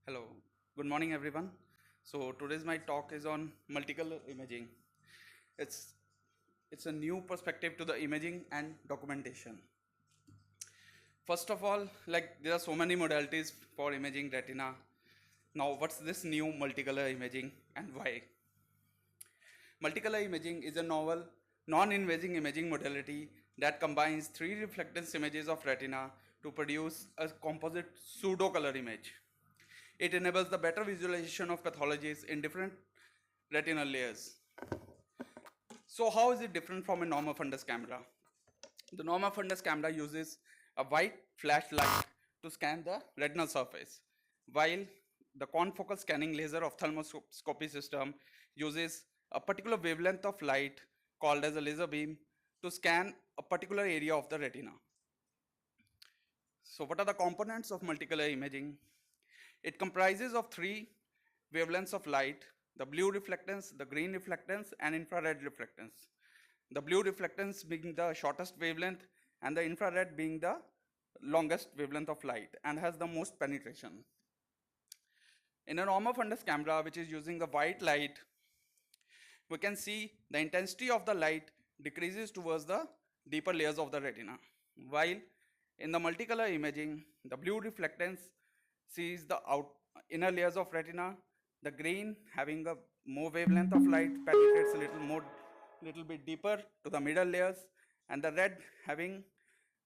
Hello, good morning everyone. So today's my talk is on multicolor imaging. It's it's a new perspective to the imaging and documentation. First of all, like there are so many modalities for imaging retina. Now, what's this new multicolor imaging and why? Multicolor imaging is a novel, non-invasive imaging modality that combines three reflectance images of retina to produce a composite pseudo-color image. It enables the better visualization of pathologies in different retinal layers. So how is it different from a normal fundus camera? The normal fundus camera uses a white flashlight to scan the retinal surface, while the confocal scanning laser ophthalmoscopy system uses a particular wavelength of light called as a laser beam to scan a particular area of the retina. So what are the components of multicolor imaging? It comprises of three wavelengths of light: the blue reflectance, the green reflectance, and infrared reflectance. The blue reflectance being the shortest wavelength and the infrared being the longest wavelength of light and has the most penetration. In a normal fundus camera, which is using the white light, we can see the intensity of the light decreases towards the deeper layers of the retina, while in the multicolor imaging, the blue reflectance sees the inner layers of retina, the green having a more wavelength of light penetrates little bit deeper to the middle layers, and the red having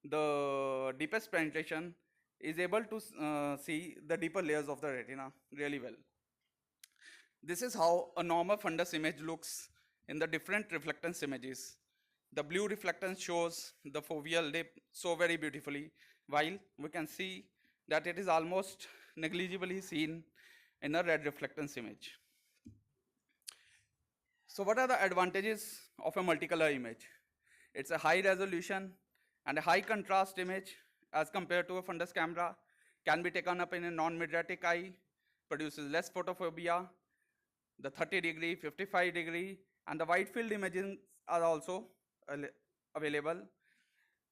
the deepest penetration is able to see the deeper layers of the retina really well. This is how a normal fundus image looks in the different reflectance images. The blue reflectance shows the foveal lip so very beautifully, while we can see that it is almost negligibly seen in a red reflectance image. So what are the advantages of a multicolor image? It's a high resolution and a high contrast image as compared to a fundus camera, can be taken up in a non-mydriatic eye, produces less photophobia, the 30-degree, 55-degree, and the wide field images are also available.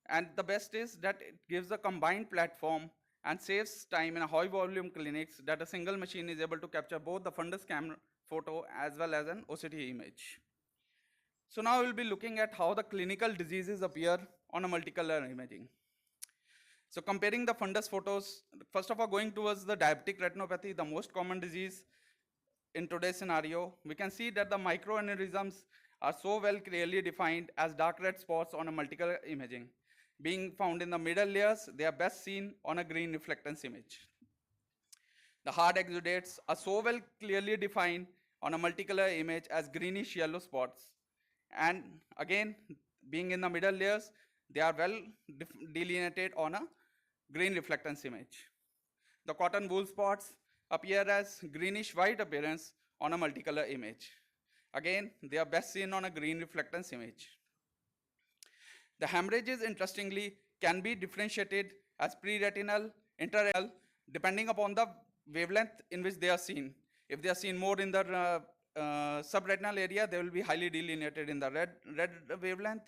And the best is that it gives a combined platform and saves time in a high volume clinics that a single machine is able to capture both the fundus camera photo as well as an OCT image. So now we'll be looking at how the clinical diseases appear on a multicolor imaging. So comparing the fundus photos, first of all, going towards the diabetic retinopathy, the most common disease in today's scenario, we can see that the microaneurysms are so well clearly defined as dark red spots on a multicolor imaging. Being found in the middle layers, they are best seen on a green reflectance image. The hard exudates are so well clearly defined on a multicolor image as greenish yellow spots. And again, being in the middle layers, they are well delineated on a green reflectance image. The cotton wool spots appear as greenish white appearance on a multicolor image. Again, they are best seen on a green reflectance image. The hemorrhages, interestingly, can be differentiated as pre-retinal, intraretinal, depending upon the wavelength in which they are seen. If they are seen more in the subretinal area, they will be highly delineated in the red wavelength.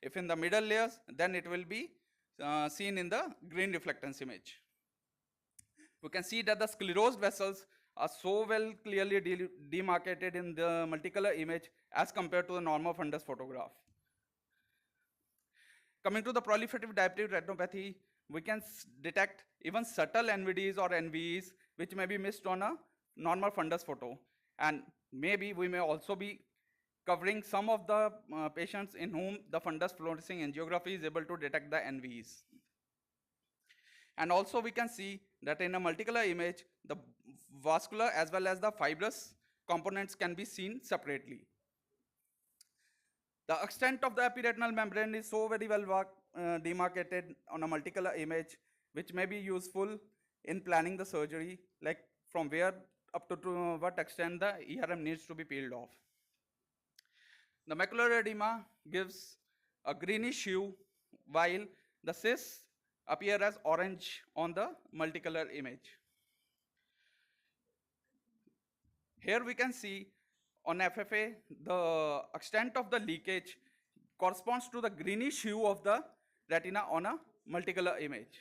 If in the middle layers, then it will be seen in the green reflectance image. We can see that the sclerosed vessels are so well clearly demarcated in the multicolor image as compared to the normal fundus photograph. Coming to the proliferative diabetic retinopathy, we can detect even subtle NVDs or NVEs which may be missed on a normal fundus photo, and maybe we may also be covering some of the patients in whom the fundus fluorescing angiography is able to detect the NVEs. And also we can see that in a multicolor image, the vascular as well as the fibrous components can be seen separately. The extent of the epiretinal membrane is so very well demarcated on a multicolor image, which may be useful in planning the surgery, like from where up to what extent the ERM needs to be peeled off. The macular edema gives a greenish hue, while the cysts appear as orange on the multicolor image. Here we can see on FFA, the extent of the leakage corresponds to the greenish hue of the retina on a multicolor image.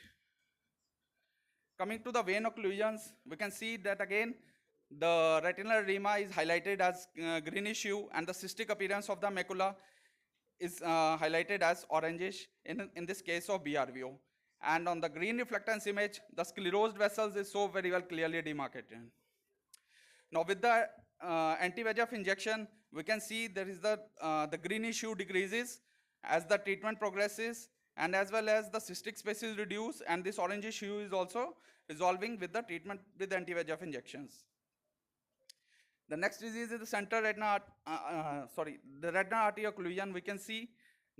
Coming to the vein occlusions, we can see that again, the retinal edema is highlighted as greenish hue, and the cystic appearance of the macula is highlighted as orangish in this case of BRVO. And on the green reflectance image, the sclerosed vessels is so very well clearly demarcated. Now with the anti-VEGF injection, we can see there is the greenish hue decreases as the treatment progresses, and as well as the cystic space is reduced, and this orangish hue is also resolving with the treatment with anti-VEGF injections. The next disease is the central retina, the retinal artery occlusion. We can see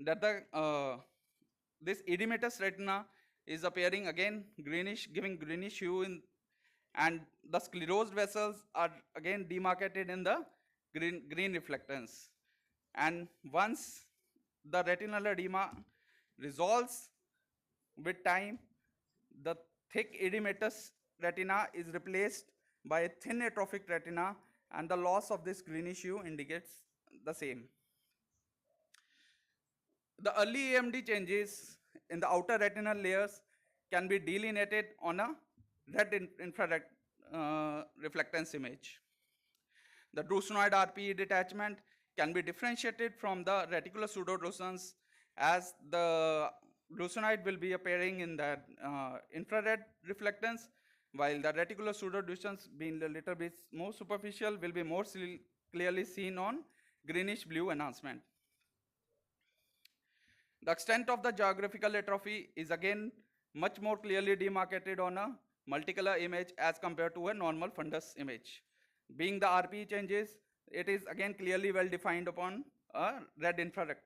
that this edematous retina is appearing again greenish, giving greenish hue and the sclerosed vessels are again demarcated in the green reflectance. And once the retinal edema resolves with time, the thick edematous retina is replaced by a thin atrophic retina, and the loss of this greenish hue indicates the same. The early AMD changes in the outer retinal layers can be delineated on a red infrared reflectance image. The drusenoid RPE detachment can be differentiated from the reticular pseudodruseness, as the drusenoid will be appearing in the infrared reflectance, while the reticular pseudodruseness, being a little bit more superficial, will be more clearly seen on greenish blue enhancement. The extent of the geographical atrophy is again much more clearly demarcated on a multicolor image as compared to a normal fundus image. Being the RPE changes, it is again clearly well defined upon a red infrared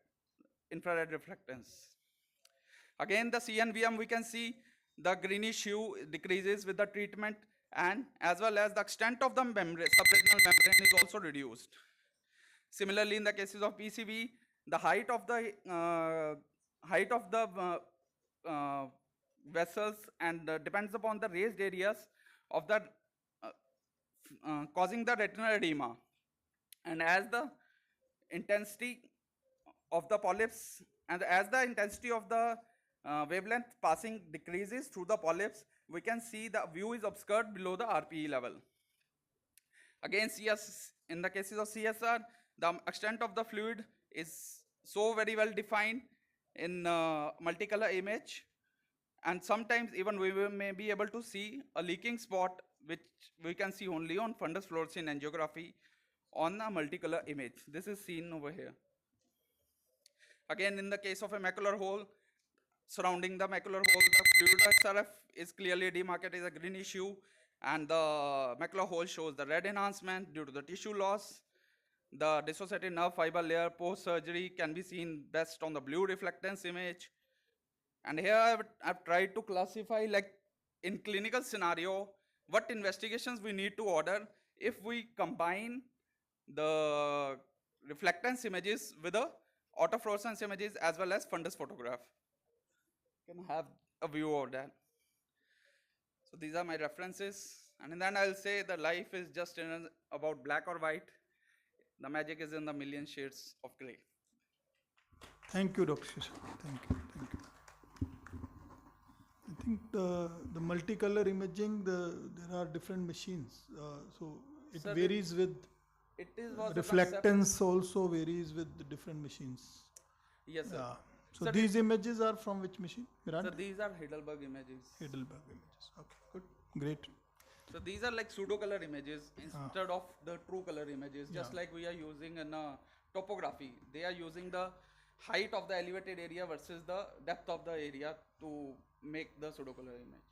reflectance. Again, the CNVM, we can see the greenish hue decreases with the treatment, and as well as the extent of the membrane, subretinal membrane, is also reduced. Similarly, in the cases of PCV, the height of the vessels and depends upon the raised areas of the causing the retinal edema, and as the intensity of the polyps and as the intensity of the wavelength passing decreases through the polyps, we can see the view is obscured below the RPE level. Again, in the cases of CSR, the extent of the fluid is so very well defined in multicolor image, and sometimes even we may be able to see a leaking spot, which we can see only on fundus fluorescein angiography on a multicolor image. This is seen over here. Again, in the case of a macular hole, surrounding the macular hole, the fluid XRF is clearly demarcated as a greenish hue, and the macular hole shows the red enhancement due to the tissue loss. The dissociated nerve fiber layer post-surgery can be seen best on the blue reflectance image. And here I've tried to classify, like in clinical scenario, what investigations we need to order if we combine the reflectance images with the autofluorescence images as well as fundus photograph. You can have a view of that. So these are my references, and then I'll say that life is just about black or white. The magic is in the million shades of gray. Thank you, Dr. Sushant. Thank you. I think the multicolor imaging, there are different machines. So it varies with reflectance also varies with the different machines. Yes, sir. So sir, these images are from which machine? So these are Heidelberg images. Heidelberg images. Okay, good, great. So these are like pseudo-color images instead of the true color images, just like we are using in topography. They are using the height of the elevated area versus the depth of the area to make the pseudo-color image.